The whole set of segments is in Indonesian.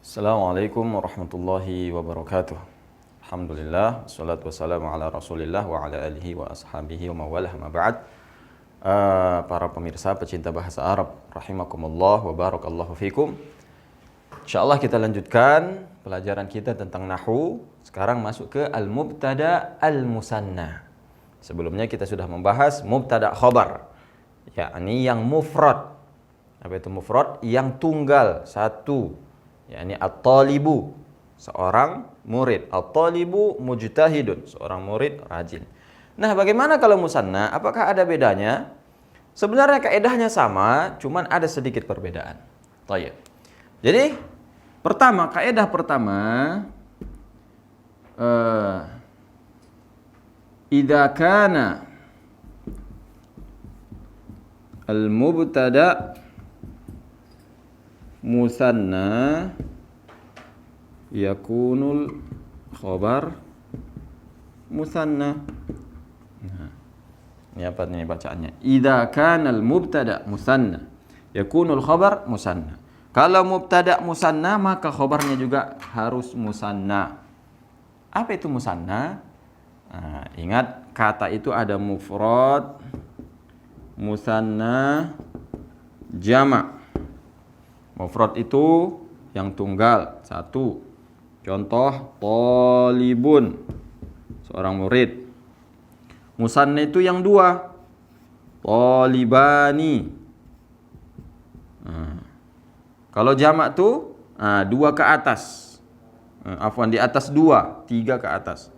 Assalamualaikum warahmatullahi wabarakatuh. Alhamdulillah, wassalatu wassalamu ala rasulillah wa ala alihi wa ashabihi wa mawalah ma ba'd. Para pemirsa pecinta bahasa Arab, rahimakumullah wa barakallahu fikum. Insyaallah kita lanjutkan pelajaran kita tentang nahwu. Sekarang masuk ke al-mubtada al-musanna. Sebelumnya kita sudah membahas mubtada khabar, yakni yang mufrad. Apa itu mufrad? Yang tunggal, satu. Yakni at-talibu, seorang murid. At-talibu mujtahidun, seorang murid rajin. Nah, bagaimana kalau musanna? Apakah ada bedanya? Sebenarnya kaedahnya sama, cuman ada sedikit perbedaan. Baik. Jadi, kaedah pertama, idza kana al-mubtada musanna yakunul khabar musanna. Nah, ini apa nih bacaannya? Idza kana al mubtada musanna yakunul khabar musanna. Kalau mubtada musanna maka khabarnya juga harus musanna. Apa itu musanna? Nah, ingat kata itu ada mufrad, musanna, jama'. Mufrad itu yang tunggal, satu. Contoh, talibun, seorang murid. Musanna itu yang dua, talibani. Nah, kalau jamak tuh dua ke atas. Afwan, di atas dua, tiga ke atas.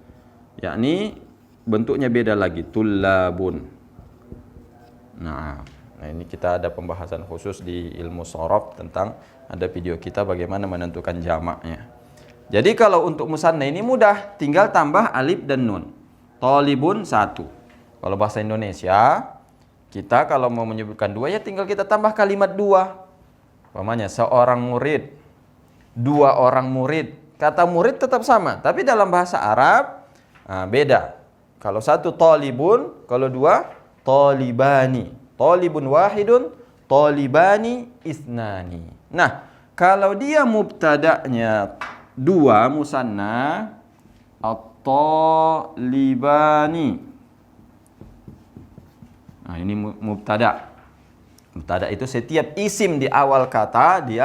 Yakni bentuknya beda lagi, tullabun. Nah, ini kita ada pembahasan khusus di ilmu shorof tentang, ada video kita bagaimana menentukan jamaknya. Jadi kalau untuk musanna ini mudah, tinggal tambah alif dan nun. Talibun satu. Kalau bahasa Indonesia, kita kalau mau menyebutkan dua ya tinggal kita tambah kalimat dua. Umpamanya seorang murid, dua orang murid. Kata murid tetap sama, tapi dalam bahasa Arab beda. Kalau satu talibun, kalau dua talibani. Talibun wahidun, talibani isnani. Nah, kalau dia mubtada'nya dua musanna, at-talibani. Nah, ini mubtada'. Mubtada' itu setiap isim di awal kata di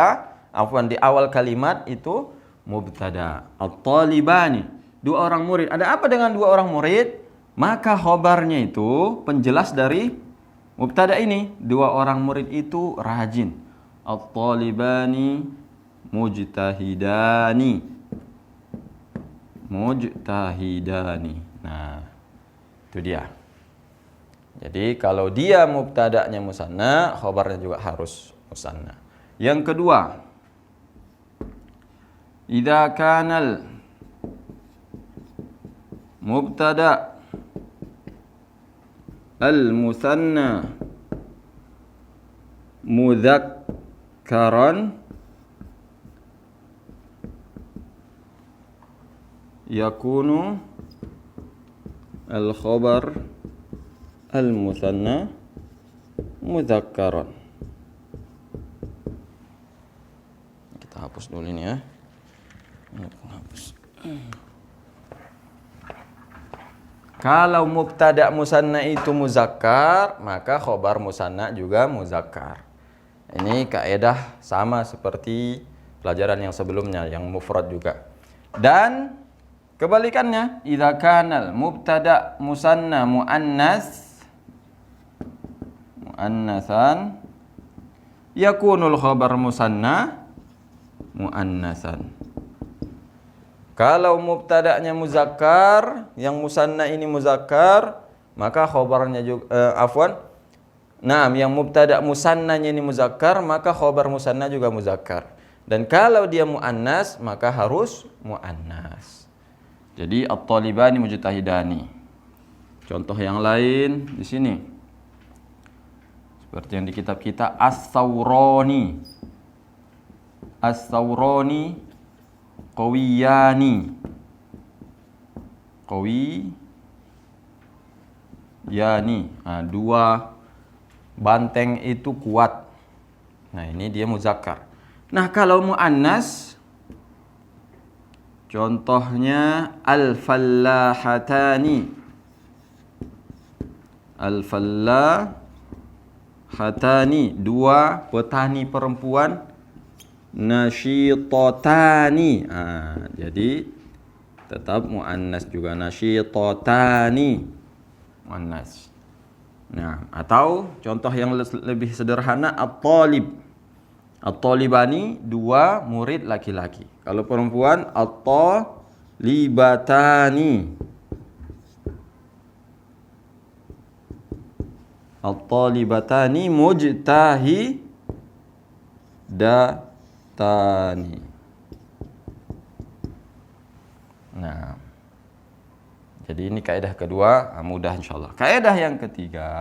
awal kalimat itu mubtada'. At-talibani, dua orang murid. Ada apa dengan dua orang murid? Maka khobarnya itu penjelas dari mubtada ini, dua orang murid itu rajin. At-talibani mujtahidani. Mujtahidani. Nah, itu dia. Jadi kalau dia mubtada'nya musanna, khabarnya juga harus musanna. Yang kedua, idza kanal mubtada' al-musanna mudzakkaran yakunu al-khabar al-musanna mudzakkaran. Kita hapus dulu ini ya. Hapus. Kalau mubtada' musanna itu muzakkar, maka khobar musanna juga muzakkar. Ini kaedah sama seperti pelajaran yang sebelumnya, yang mufrad juga. Dan kebalikannya, idza kanal mubtada' musanna muannasan yakunul khabar musanna muannasan. Kalau mubtada'nya muzakkar, yang musanna ini muzakkar, maka khobarnya juga yang mubtada' musannanya ini muzakkar, maka khobar musanna juga muzakkar. Dan kalau dia muannas, maka harus muannas. Jadi at-talibani mujtahidani. Contoh yang lain di sini. Seperti yang di kitab kita, as-sawrani. As-sawrani qawiyani. Dua banteng itu kuat. Nah, ini dia muzakkar. Nah, kalau muannas Contohnya al-fallahatani. Al-fallahatani, dua petani perempuan. Nasyitatani. Jadi tetap muannas juga, nasyitatani. Muannas. Nah, atau contoh yang lebih sederhana at-talib. At-talibani, dua murid laki-laki. Kalau perempuan at-talibatani. At-talibatani mujtahidatani. Nah, jadi ini kaidah kedua, mudah insyaallah. Kaidah yang ketiga,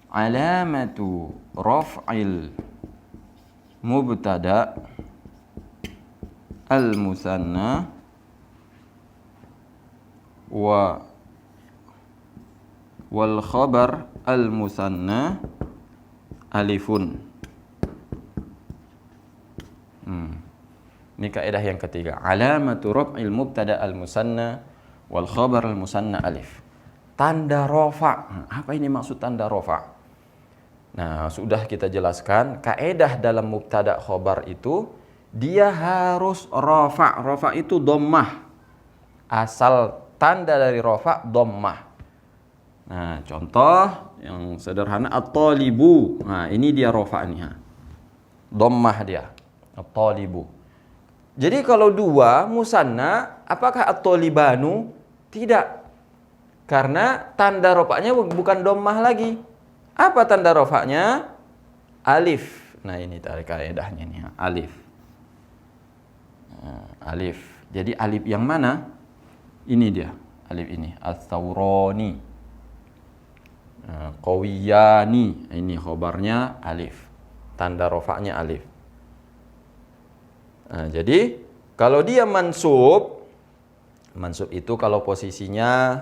alamatu raf'il mubtada al-musanna wal khabar al-musanna alifun. Ini kaidah yang ketiga, alamatu raf'il mubtada al-musanna wal khabar al-musanna alif. Tanda rafa'. Apa ini maksud tanda rafa'? Nah, sudah kita jelaskan, kaidah dalam mubtada khabar itu dia harus rafa'. Rafa' itu dhammah. Asal tanda dari rafa' dhammah. Nah, contoh yang sederhana at-talibu. Nah, ini dia rafa' nih. Dhammah dia. At-talibu. Jadi kalau dua musanna, apakah at-talibanu? Tidak. Karena tanda rofa'nya bukan dhammah lagi. Apa tanda rofa'nya? Alif. Nah, ini tadi kaidahnya nih, alif. Alif. Jadi alif yang mana? Ini dia, alif ini. Ats-tsaurani. Qawiyani. Ini khobarnya alif. Tanda rofa'nya alif. Nah, jadi kalau dia mansub itu kalau posisinya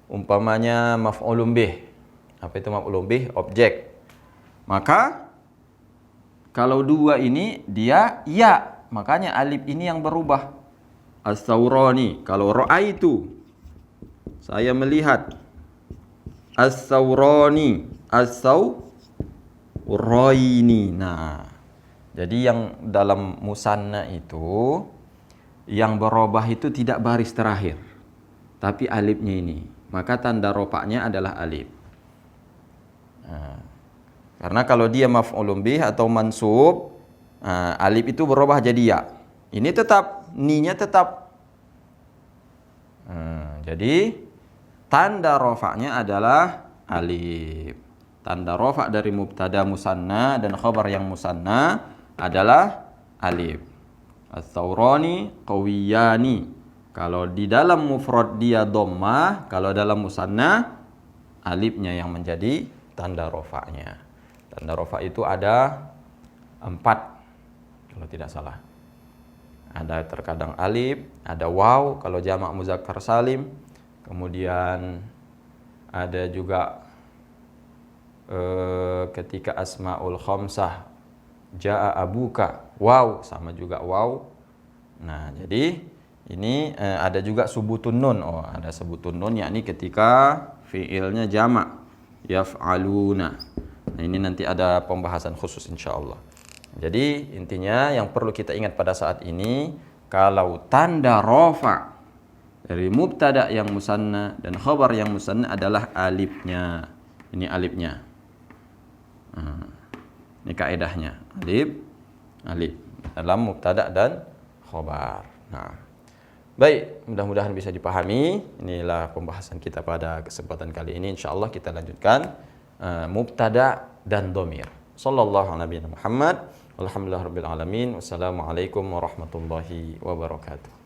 umpamanya maf'ulun bih. Apa itu maf'ulun bih? Objek. Maka kalau dua ini dia ya, makanya alif ini yang berubah. Ats-tsaurani. Kalau ra'aitu, saya melihat. Ats-tsaurani. Ats-tsauraini. Nah, jadi yang dalam musanna itu yang berubah itu tidak baris terakhir, tapi alifnya ini. Maka tanda rofa'nya adalah alif. Nah, karena kalau dia maf'ulun bih atau mansub, alif itu berubah jadi ya. Ini tetap, ni-nya tetap. Jadi tanda rofa'nya adalah alif. Tanda rofa' dari mubtada musanna dan khabar yang musanna adalah alif. Ats-tsaurani qawiyani. Kalau di dalam mufrad dia dhammah, kalau dalam musanna alifnya yang menjadi tanda rofa'nya. Tanda rofa' itu ada 4 kalau tidak salah. Ada terkadang alif, ada waw kalau jamak muzakkar salim. Kemudian ada juga ketika asmaul khamsah jaa abuka, waw sama juga waw. Nah, jadi ini ada juga subutun nun. Oh, ada subutun nun, yakni ketika fiilnya jamak yaf'aluna. Nah, ini nanti ada pembahasan khusus insyaallah. Jadi intinya yang perlu kita ingat pada saat ini, kalau tanda rafa' dari mubtada yang musanna dan khabar yang musanna adalah alifnya. Ini alifnya. Ini kaidahnya, alif dalam mubtada dan khabar. Nah, baik, mudah-mudahan bisa dipahami. Inilah pembahasan kita pada kesempatan kali ini. Insyaallah kita lanjutkan mubtada dan dhamir. Sallallahu alaihi Muhammad. Alhamdulillahirabbil alamin. Wassalamualaikum warahmatullahi wabarakatuh.